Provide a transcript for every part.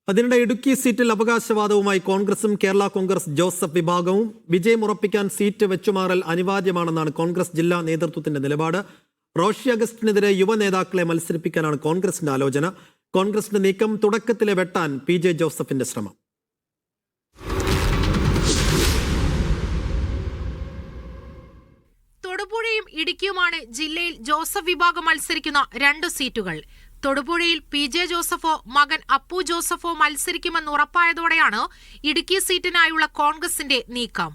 അതിനിടെ ഇടുക്കി സീറ്റിൽ അവകാശവാദവുമായി കോൺഗ്രസും കേരള കോൺഗ്രസ് ജോസഫ് വിഭാഗവും വിജയമുറപ്പിക്കാൻ സീറ്റ് വെച്ചുമാറൽ അനിവാര്യമാണെന്നാണ് കോൺഗ്രസ് ജില്ലാ നേതൃത്വത്തിന്റെ നിലപാട്. റോഷി അഗസ്റ്റിനെതിരെ യുവ നേതാക്കളെ മത്സരിപ്പിക്കാനാണ് കോൺഗ്രസിന്റെ ആലോചന. കോൺഗ്രസിന്റെ നീക്കം തുടക്കത്തിലെ വെട്ടാൻ PJ ജോസഫിന്റെ ശ്രമം. തൊടുപുഴയും ഇടുക്കിയുമാണ് ജില്ലയിൽ ജോസഫ് വിഭാഗം മത്സരിക്കുന്ന 2 സീറ്റുകൾ. തൊടുപുഴയിൽ PJ ജോസഫോ മകൻ അപ്പു ജോസഫോ മത്സരിക്കുമെന്ന് ഉറപ്പായതോടെയാണ് ഇടുക്കി സീറ്റിനായുള്ള കോൺഗ്രസിന്റെ നീക്കം.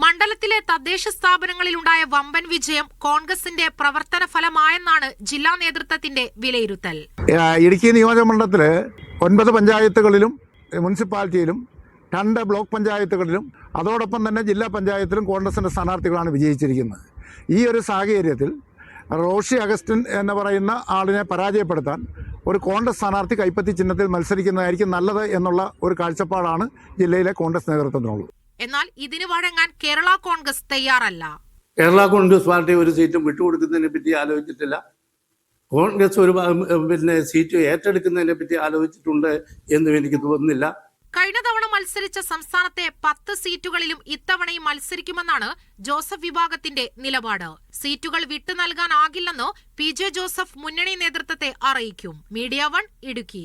മണ്ഡലത്തിലെ തദ്ദേശ സ്ഥാപനങ്ങളിലുണ്ടായ വമ്പൻ വിജയം കോൺഗ്രസിന്റെ പ്രവർത്തന ഫലമായെന്നാണ് ജില്ലാ നേതൃത്വത്തിന്റെ വിലയിരുത്തൽ. ഇടുക്കി നിയോജകമണ്ഡലത്തില് 9 പഞ്ചായത്തുകളിലും മുനിസിപ്പാലിറ്റിയിലും 2 ബ്ലോക്ക് പഞ്ചായത്തുകളിലും അതോടൊപ്പം തന്നെ ജില്ലാ പഞ്ചായത്തിലും കോൺഗ്രസിന്റെ സ്ഥാനാർത്ഥികളാണ് വിജയിച്ചിരിക്കുന്നത്. ഈ ഒരു സാഹചര്യത്തിൽ റോഷി അഗസ്റ്റിൻ എന്ന് പറയുന്ന ആളിനെ പരാജയപ്പെടുത്താൻ ഒരു കോൺഗ്രസ് സ്ഥാനാർത്ഥി കൈപ്പത്തി ചിഹ്നത്തിൽ മത്സരിക്കുന്നതായിരിക്കും നല്ലത് എന്നുള്ള ഒരു കാഴ്ചപ്പാടാണ് ജില്ലയിലെ കോൺഗ്രസ് നേതൃത്വത്തിനുള്ളത്. എന്നാൽ ഇതിന് വഴങ്ങാൻ കേരള കോൺഗ്രസ് തയ്യാറല്ല. കേരള കോൺഗ്രസ് പാർട്ടി ഒരു സീറ്റും വിട്ടുകൊടുക്കുന്നതിനെ പറ്റി ആലോചിച്ചിട്ടില്ല. കോൺഗ്രസ് ഒരു സീറ്റ് ഏറ്റെടുക്കുന്നതിനെ പറ്റി ആലോചിച്ചിട്ടുണ്ട് എന്നും എനിക്ക് തോന്നുന്നില്ല. കഴിഞ്ഞ തവണ മത്സരിച്ച സംസ്ഥാനത്തെ 10 സീറ്റുകളിലും ഇത്തവണയും മത്സരിക്കുമെന്നാണ് ജോസഫ് വിഭാഗത്തിന്റെ നിലപാട്. സീറ്റുകൾ വിട്ടു നൽകാനാകില്ലെന്ന് PJ ജോസഫ് മുന്നണി നേതൃത്വത്തെ അറിയിക്കും. മീഡിയ 1 ഇടുക്കി.